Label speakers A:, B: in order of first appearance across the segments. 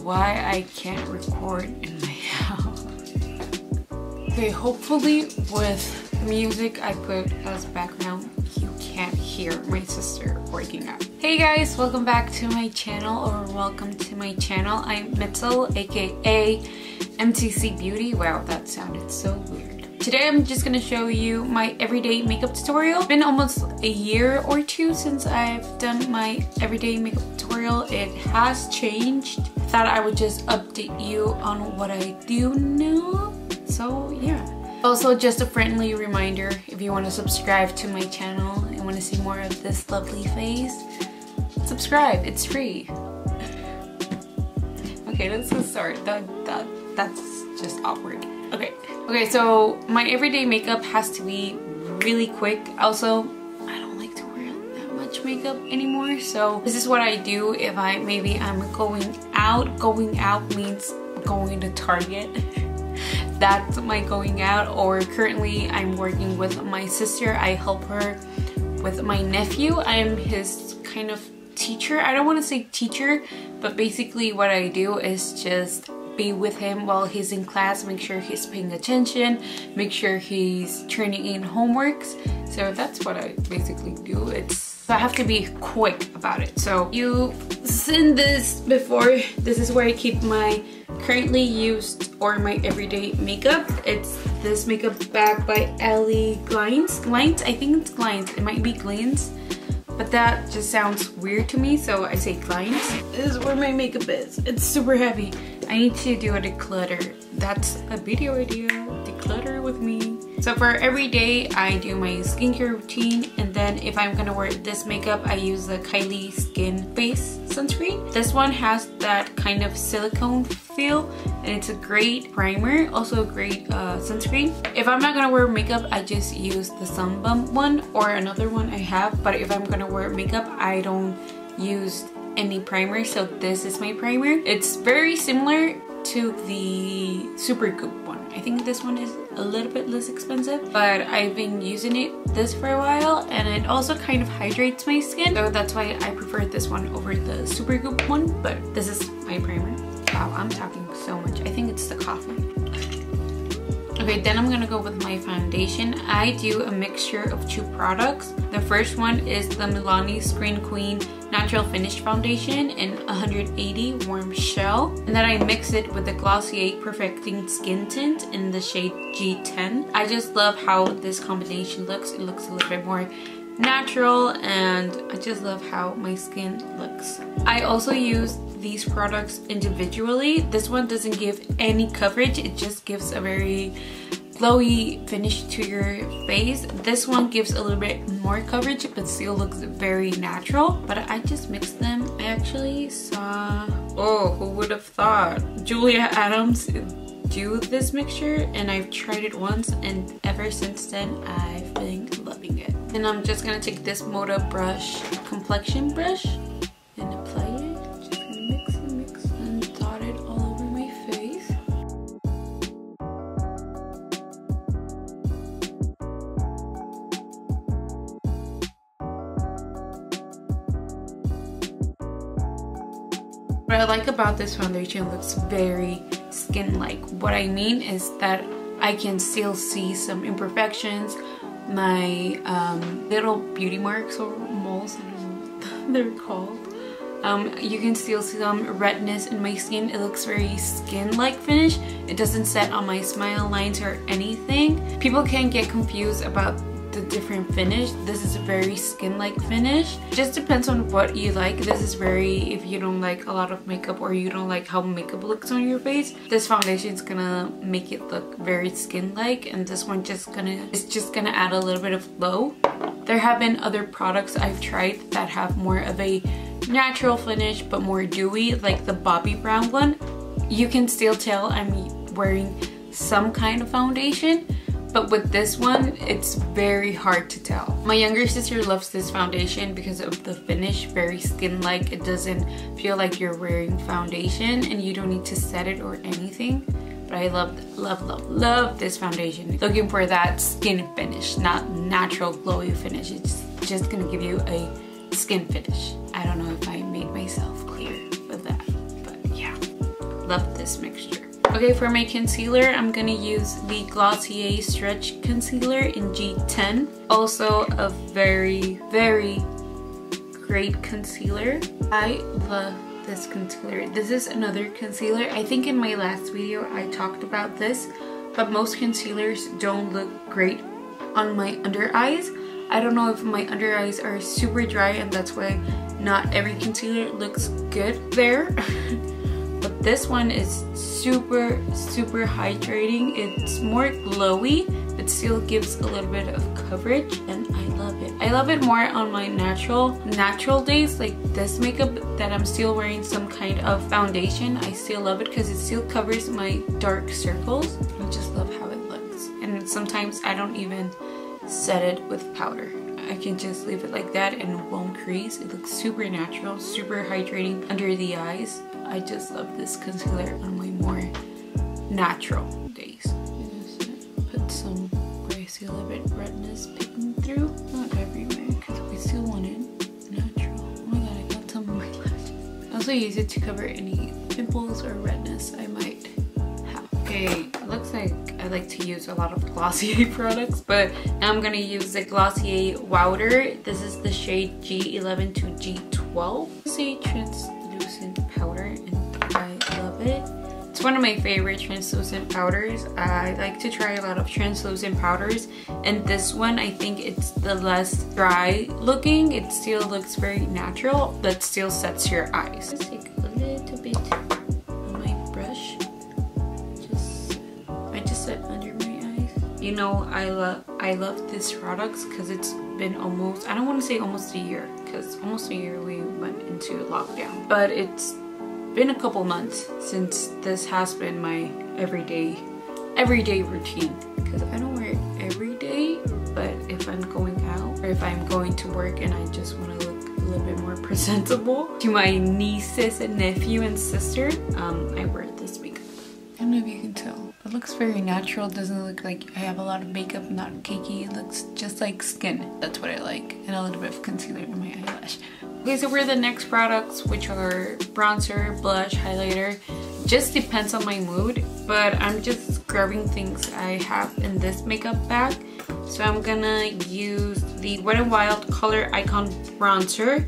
A: why I can't record in my house. Okay, hopefully with the music I put as background, you can't hear my sister working out. Hey guys, welcome back to my channel, or welcome to my channel. I'm Mitzel, aka MTZBeauty. Wow, that sounded so weird. Today I'm just gonna show you my everyday makeup tutorial. It's been almost a year or two since I've done my everyday makeup tutorial. It has changed. Thought I would just update you on what I do now. So yeah. Also, just a friendly reminder, if you want to subscribe to my channel and want to see more of this lovely face, subscribe, it's free. Okay, let's get started. That's just awkward. Okay, so my everyday makeup has to be really quick. Also, I don't like to wear that much makeup anymore, so this is what I do if I'm going out. Going out means going to Target. That's my going out. Or currently I'm working with my sister. I help her with my nephew. I'm his kind of teacher. I don't want to say teacher, but basically what I do is just be with him while he's in class, make sure he's paying attention, make sure he's turning in homeworks. So that's what I basically do. So I have to be quick about it. So you've seen this before. This is where I keep my currently used or my everyday makeup. It's this makeup bag by Ellie Glines. I think it's Glines. It might be Glines, but that just sounds weird to me, so I say Glines. This is where my makeup is. It's super heavy. I need to do a declutter. That's a video idea. Declutter with me. So for every day, I do my skincare routine, and then if I'm gonna wear this makeup, I use the Kylie Skin Face Sunscreen. This one has that kind of silicone feel, and it's a great primer, also a great sunscreen. If I'm not gonna wear makeup, I just use the Sun Bum one or another one I have, but if I'm gonna wear makeup, I don't use any primer, so this is my primer. It's very similar to the Super Goop one. I think this one is a little bit less expensive, but I've been using this for a while, and it also kind of hydrates my skin, so that's why I prefer this one over the Super Goop one. But this is my primer. Wow, I'm talking so much. I think it's the coffee. Okay, then I'm gonna go with my foundation. I do a mixture of two products. The first one is the Milani Screen Queen Natural Finish Foundation in 180 Warm Shell. And then I mix it with the Glossier Perfecting Skin Tint in the shade G10. I just love how this combination looks. It looks a little bit more natural, and I just love how my skin looks. I also use these products individually. This one doesn't give any coverage, it just gives a very glowy finish to your face. This one gives a little bit more coverage but still looks very natural. But I just mixed them. I actually saw, oh, who would have thought, Julia Adams do this mixture, and I've tried it once, and ever since then I've been loving it. And I'm just gonna take this Moda brush, complexion brush, and apply it. Just gonna mix and dot it all over my face. What I like about this foundation, it looks very skin-like. What I mean is that I can still see some imperfections, my little beauty marks or moles, I don't know what they're called. You can still see some redness in my skin. It looks very skin-like finish. It doesn't set on my smile lines or anything. People can get confused about the different finish. This is a very skin-like finish. Just depends on what you like. This is very, if you don't like a lot of makeup or you don't like how makeup looks on your face, this foundation is gonna make it look very skin-like, and this one is just gonna add a little bit of glow. There have been other products I've tried that have more of a natural finish but more dewy, like the Bobbi Brown one. You can still tell I'm wearing some kind of foundation, but with this one, it's very hard to tell. My younger sister loves this foundation because of the finish, very skin-like. It doesn't feel like you're wearing foundation, and you don't need to set it or anything. But I love this foundation. Looking for that skin finish, not natural glowy finish. It's just gonna give you a skin finish. I don't know if I made myself clear with that, but yeah. love this mixture. Okay, for my concealer, I'm gonna use the Glossier Stretch Concealer in G10. Also a very, very great concealer. I love this concealer. This is another concealer. I think in my last video I talked about this, but most concealers don't look great on my under eyes. I don't know if my under eyes are super dry and that's why not every concealer looks good there. But this one is super hydrating. It's more glowy, but still gives a little bit of coverage, and I love it. I love it more on my natural days, like this makeup that I'm still wearing some kind of foundation. I still love it because it still covers my dark circles. I just love how it looks. And sometimes I don't even set it with powder. I can just leave it like that and it won't crease. It looks super natural, super hydrating under the eyes. I just love this concealer on my more natural days. Put some where I see a little bit redness peeking through. Not everywhere because we still want it natural. Oh my god, I got some on my lashes. I also use it to cover any pimples or redness I might have. Okay, it looks like I like to use a lot of Glossier products, but now I'm gonna use the Glossier Wowder. This is the shade G11 to G12. It's a translucent powder and I love it. It's one of my favorite translucent powders. I like to try a lot of translucent powders, and this one I think it's the less dry looking. It still looks very natural but still sets your eyes. Let's take a little bit on my brush. I just set under my eyes. You know, I love these products because it's been almost, I don't want to say almost a year, because almost a year we went into lockdown, but it's been a couple months since this has been my everyday routine, because I don't wear it every day, but if I'm going out or if I'm going to work and I just want to look a little bit more presentable to my nieces and nephew and sister, I wear this makeup. I don't know if you can tell. It looks very natural. It doesn't look like I have a lot of makeup, not cakey. It looks just like skin. That's what I like. And a little bit of concealer in my eyelash. Okay, so we're the next products, which are bronzer, blush, highlighter. Just depends on my mood, but I'm just grabbing things I have in this makeup bag. So I'm gonna use the Wet n Wild Color Icon Bronzer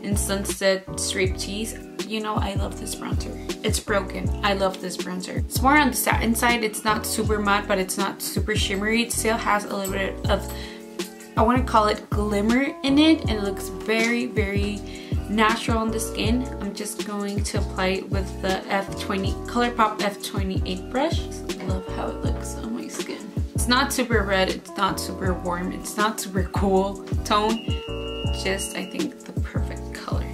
A: in Sunset Striptease. You know, I love this bronzer. It's broken. I love this bronzer. It's more on the satin side. It's not super matte, but it's not super shimmery. It still has a little bit of, I want to call it glimmer in it, and it looks very, very natural on the skin. I'm just going to apply it with the ColourPop F28 brush. I love how it looks on my skin. It's not super red. It's not super warm. It's not super cool tone. Just, I think, the perfect color.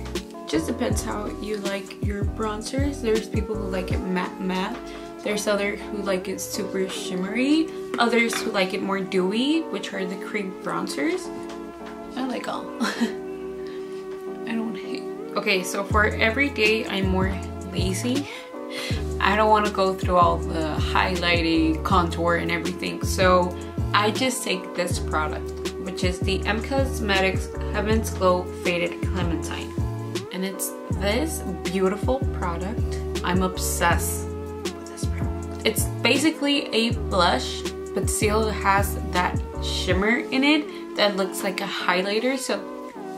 A: Just depends how you like your bronzers. There's people who like it matte. There's others who like it super shimmery. Others who like it more dewy, which are the cream bronzers. I like all. I don't hate. Okay, so for every day, I'm more lazy. I don't want to go through all the highlighting, contour, and everything. So I just take this product, which is the MTZBeauty Heaven's Glow Faded Clementine. And it's this beautiful product. I'm obsessed with this product. It's basically a blush, but still has that shimmer in it that looks like a highlighter. So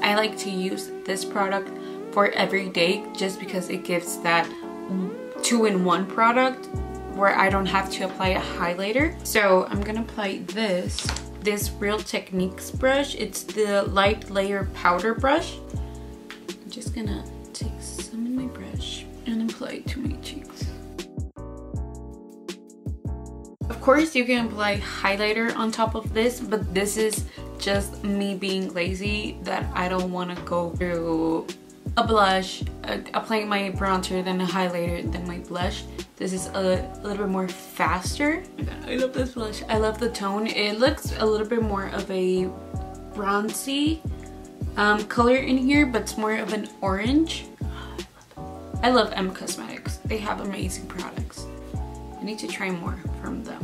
A: I like to use this product for every day just because it gives that 2-in-1 product where I don't have to apply a highlighter. So I'm gonna apply this Real Techniques brush. It's the light layer powder brush. I'm just gonna take some in my brush and apply it to my cheeks. Of course you can apply highlighter on top of this, but this is just me being lazy that I don't want to go through a blush, applying my bronzer, then a highlighter, then my blush. This is a little bit more faster. I love this blush. I love the tone. It looks a little bit more of a bronzy color in here, but it's more of an orange. I love M Cosmetics. They have amazing products. I need to try more from them.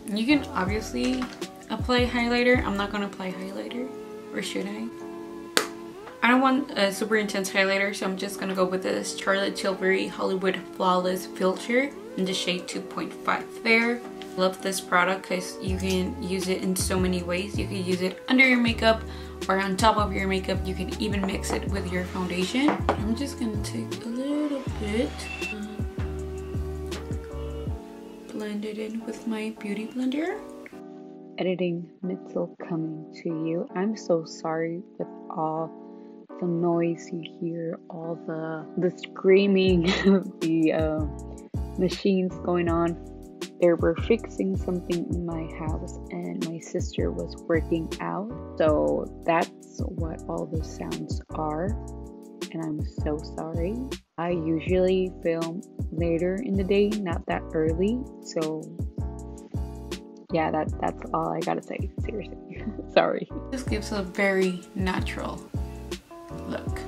A: You can obviously apply highlighter. I'm not gonna apply highlighter, or should I? I don't want a super intense highlighter, so I'm just gonna go with this Charlotte Tilbury Hollywood Flawless Filt'r in the shade 2.5 there. Love this product because you can use it in so many ways. You can use it under your makeup or on top of your makeup. You can even mix it with your foundation. I'm just gonna take a little bit, blend it in with my beauty blender. Editing Mitzel coming to you. I'm so sorry with all the noise you hear, all the screaming, the machines going on. They were fixing something in my house and my sister was working out, so that's what all the sounds are, and I'm so sorry. I usually film later in the day, not that early, so yeah, that's all I gotta say, seriously. Sorry. This gives a very natural look.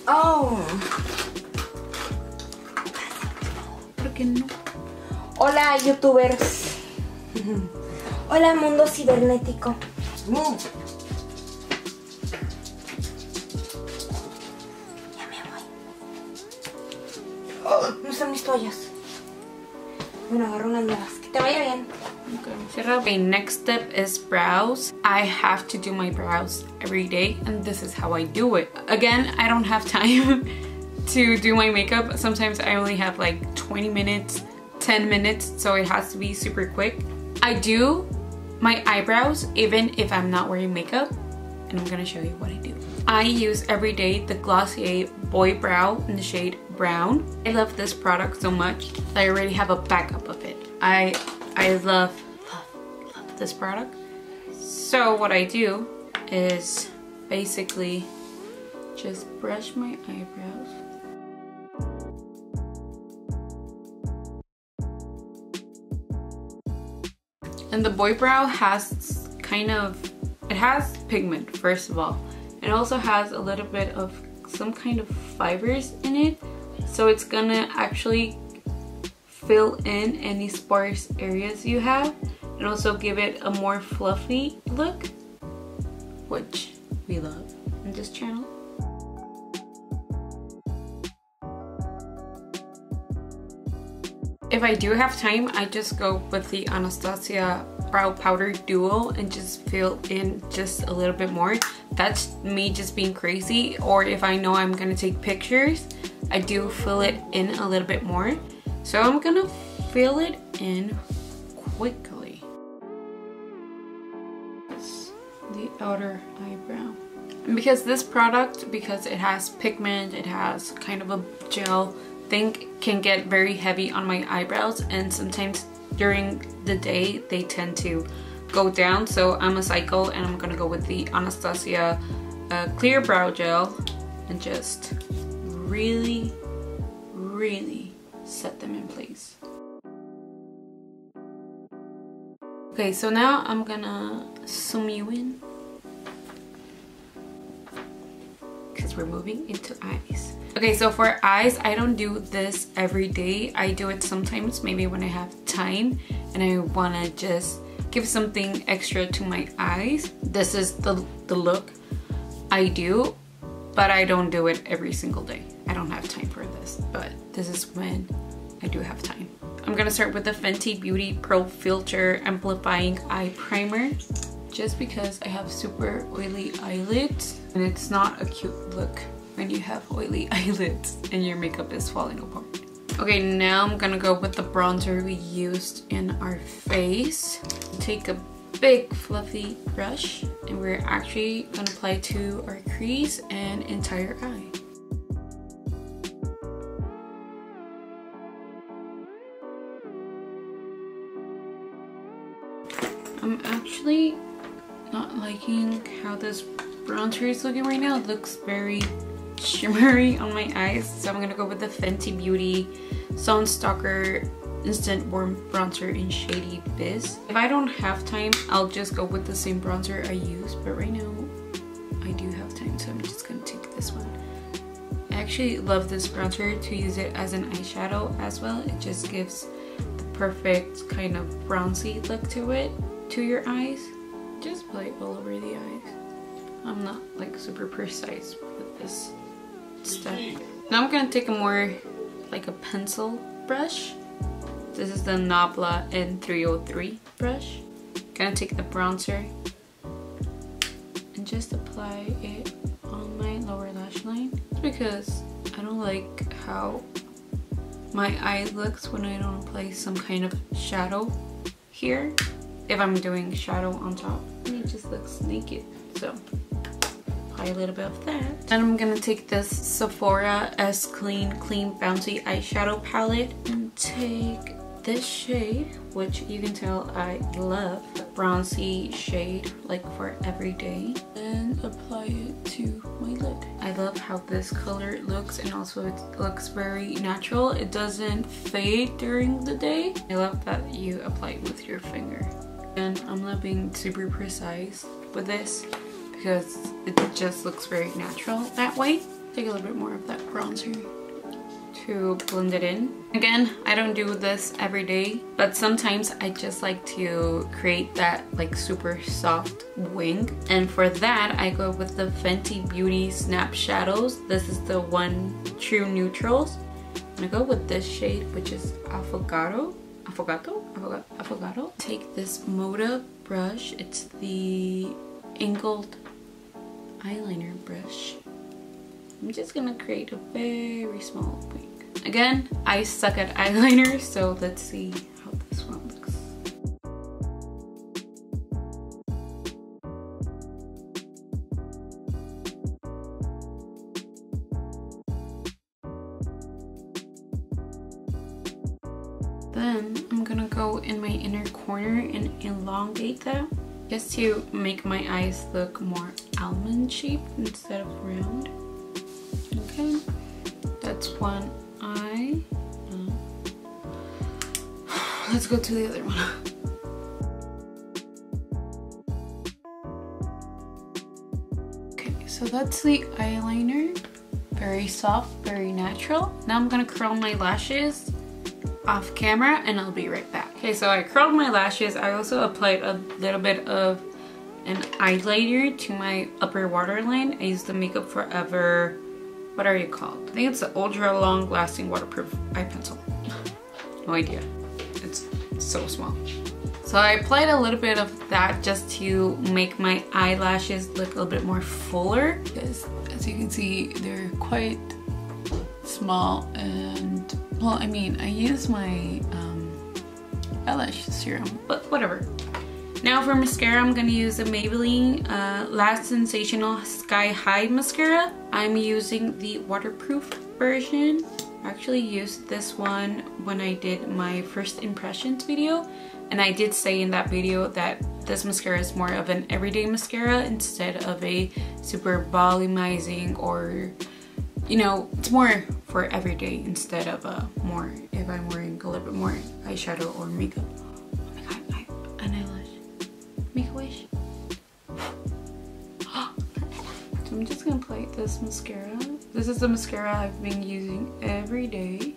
B: Oh.
A: ¿Por qué no?
B: Hola, youtubers. Hola, mundo cibernético. Ya me voy. Oh, no están mis toallas. Bueno, agarro unas nuevas. Que te vaya bien.
A: Okay, next step is brows. I have to do my brows every day, and this is how I do it. Again, I don't have time to do my makeup. Sometimes I only have like 20 minutes, 10 minutes, so it has to be super quick. I do my eyebrows even if I'm not wearing makeup, and I'm gonna show you what I do. I use every day the Glossier Boy Brow in the shade Brown. I love this product so much that I already have a backup of it. I love this product. So what I do is basically just brush my eyebrows. And the Boy Brow has it has pigment, first of all. It also has a little bit of some kind of fibers in it, so it's gonna actually fill in any sparse areas you have and also give it a more fluffy look, which we love in this channel. If I do have time, I just go with the Anastasia Brow Powder Duo and just fill in just a little bit more. That's me just being crazy, or if I know I'm gonna take pictures, I do fill it in a little bit more. So I'm gonna fill it in quickly. The outer eyebrow. And because this product, because it has pigment, it has kind of a gel thing, can get very heavy on my eyebrows, and sometimes during the day they tend to go down. So I'm a psycho and I'm gonna go with the Anastasia clear brow gel and just really set them in place. Okay, so now I'm gonna zoom you in because we're moving into eyes. Okay, so for eyes, I don't do this every day. I do it sometimes, maybe when I have time and I wanna just give something extra to my eyes. This is the look I do, but I don't do it every single day. I don't have time for this, but this is when I do have time. I'm gonna start with the Fenty Beauty Pro Filt'r Amplifying Eye Primer, just because I have super oily eyelids and it's not a cute look when you have oily eyelids and your makeup is falling apart. Okay, now I'm gonna go with the bronzer we used in our face. Take a big fluffy brush and we're actually gonna apply to our crease and entire eye. I'm actually not liking how this bronzer is looking right now. It looks very shimmery on my eyes, so I'm gonna go with the Fenty Beauty Sun Stalker Instant Warm Bronzer in Shady Biz. If I don't have time, I'll just go with the same bronzer I use, but right now I do have time, so I'm just gonna take this one. I actually love this bronzer to use it as an eyeshadow as well. It just gives the perfect kind of bronzy look to it, to your eyes. Just apply it all over the eyes. I'm not like super precise with this step. Now I'm gonna take a more like a pencil brush. This is the Nabla N303 brush. Gonna take the bronzer and just apply it on my lower lash line, because I don't like how my eye looks when I don't apply some kind of shadow here. If I'm doing shadow on top, it just looks naked. So apply a little bit of that. Then I'm gonna take this Sephora S Clean Bouncy eyeshadow palette and take this shade, which you can tell I love, the bronzy shade, like for everyday, and apply it to my lid. I love how this color looks, and also it looks very natural. It doesn't fade during the day. I love that you apply it with your finger. And I'm not being super precise with this because it just looks very natural that way. Take a little bit more of that bronzer to blend it in. Again, I don't do this every day, but sometimes I just like to create that like super soft wing. And for that, I go with the Fenty Beauty Snap Shadows. This is the One True Neutrals. I'm gonna go with this shade, which is Affogato. Take this Moda brush. It's the angled eyeliner brush. I'm just gonna create a very small wing. Again, I suck at eyeliner, so let's see how this one looks. Then I'm gonna go in my inner corner and elongate that, just to make my eyes look more almond shaped instead of round. Okay, that's one eye. Let's go to the other one. Okay, so that's the eyeliner. Very soft, very natural. Now I'm gonna curl my lashes off camera and I'll be right back. Okay, so I curled my lashes. I also applied a little bit of an eyeliner to my upper waterline. I used the Makeup Forever, what are you called? I think it's the ultra long lasting waterproof eye pencil. No idea. It's so small. So I applied a little bit of that just to make my eyelashes look a little bit more fuller, because as you can see, they're quite small. And well, I mean, I use my eyelash serum, but whatever. Now for mascara, I'm gonna use the Maybelline Last Sensational Sky High Mascara. I'm using the waterproof version. I actually used this one when I did my first impressions video, and I did say in that video that this mascara is more of an everyday mascara instead of a super volumizing, or you know, it's more for everyday instead of a more if I'm wearing a little bit more eyeshadow or makeup. Oh my god, an eyelash. Make a wish. So I'm just gonna apply this mascara. This is the mascara I've been using every day.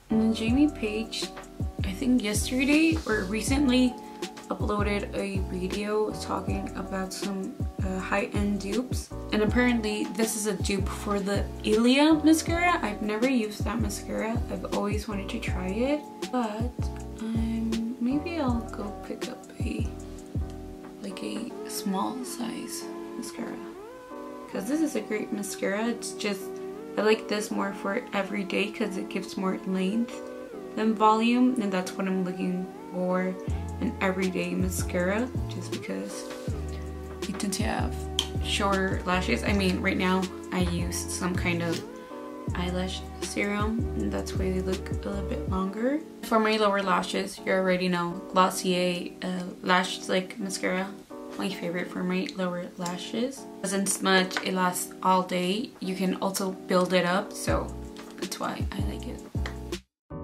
A: And then Jamie Page, I think yesterday or recently, uploaded a video talking about some high-end dupes, and apparently this is a dupe for the Ilia mascara. I've never used that mascara. I've always wanted to try it, but maybe I'll go pick up a small size mascara, because this is a great mascara. It's just, I like this more for everyday because it gives more length than volume, and that's what I'm looking for, an everyday mascara, just because I tend to have shorter lashes. I mean, right now I use some kind of eyelash serum, and that's why they look a little bit longer. For my lower lashes, you already know Glossier Lash Slick Mascara. My favorite for my lower lashes. Doesn't smudge, it lasts all day. You can also build it up, so that's why I like it. I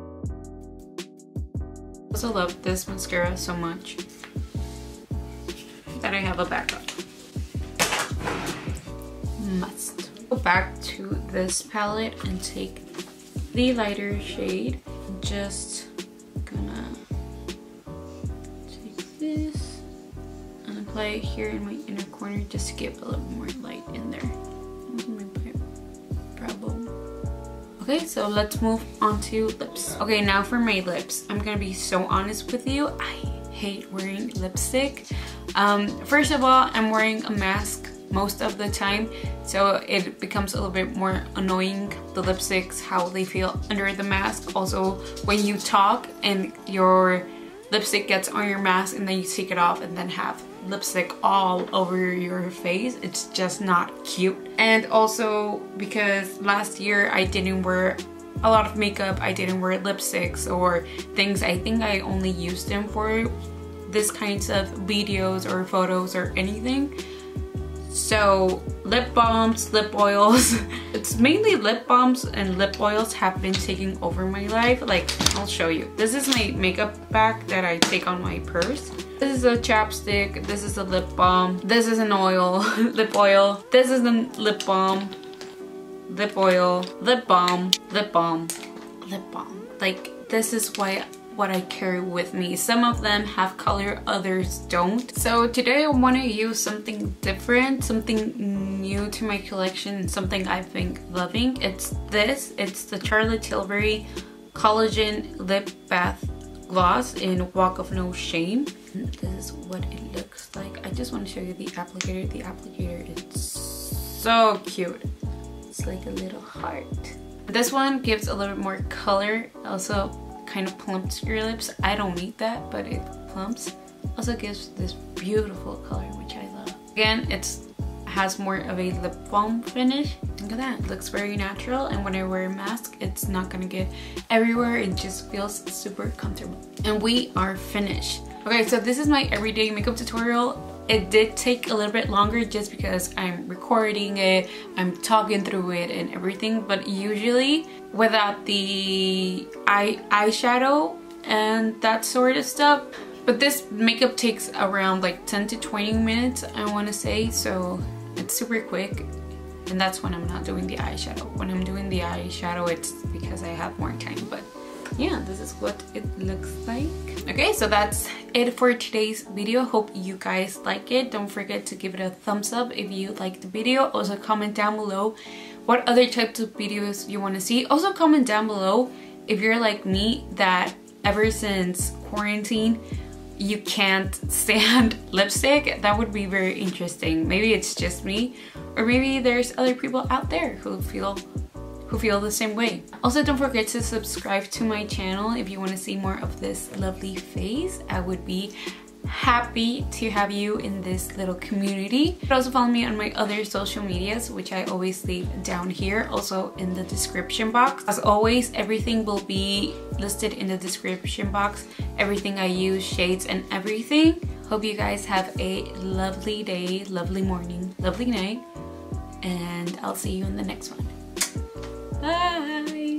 A: also love this mascara so much that I have a backup. Must. Go back to this palette and take the lighter shade. Just gonna take this and apply it here in my inner corner just to give a little more light in there. Okay, so let's move on to lips. Okay, now for my lips. I'm gonna be so honest with you. I hate wearing lipstick. First of all, I'm wearing a mask most of the time, so it becomes a little bit more annoying, the lipsticks, how they feel under the mask. Also, when you talk and your lipstick gets on your mask and then you take it off and then have lipstick all over your face, it's just not cute. And also because last year I didn't wear a lot of makeup, I didn't wear lipsticks or things. I think I only used them for this kinds of videos or photos or anything. So lip balms, lip oils, it's mainly lip balms and lip oils have been taking over my life. Like, I'll show you. This is my makeup bag that I take on my purse. This is a chapstick, this is a lip balm, this is an oil, lip oil, this is a lip balm, lip oil, lip balm, lip balm, lip balm. Like, this is what I carry with me. Some of them have color, others don't. So today I want to use something different, something new to my collection, something I've been loving. It's this. It's the Charlotte Tilbury Collagen Lip Bath Gloss in Walk of No Shame. And this is what it looks like. I just want to show you the applicator. The applicator is so cute. It's like a little heart. This one gives a little bit more color. Also kind of plumps your lips. I don't need that, but it plumps. Also gives this beautiful color, which I love. Again, it has more of a lip balm finish. Look at that, it looks very natural, and when I wear a mask, it's not gonna get everywhere. It just feels super comfortable. And we are finished. Okay, so this is my everyday makeup tutorial. It did take a little bit longer just because I'm recording it, I'm talking through it and everything, but usually without the eyeshadow and that sort of stuff. But this makeup takes around like 10 to 20 minutes, I want to say, so it's super quick. And that's when I'm not doing the eyeshadow. When I'm doing the eyeshadow, it's because I have more time, but yeah, this is what it looks like. Okay, so that's it for today's video. Hope you guys like it. Don't forget to give it a thumbs up if you like the video. Also comment down below what other types of videos you want to see. Also comment down below if you're like me, that ever since quarantine you can't stand lipstick. That would be very interesting. Maybe it's just me, or maybe there's other people out there who feel the same way. Also, don't forget to subscribe to my channel if you want to see more of this lovely face. I would be happy to have you in this little community. You can also follow me on my other social medias, which I always leave down here, also in the description box. As always, everything will be listed in the description box. Everything I use, shades and everything. Hope you guys have a lovely day, lovely morning, lovely night, and I'll see you in the next one. Bye!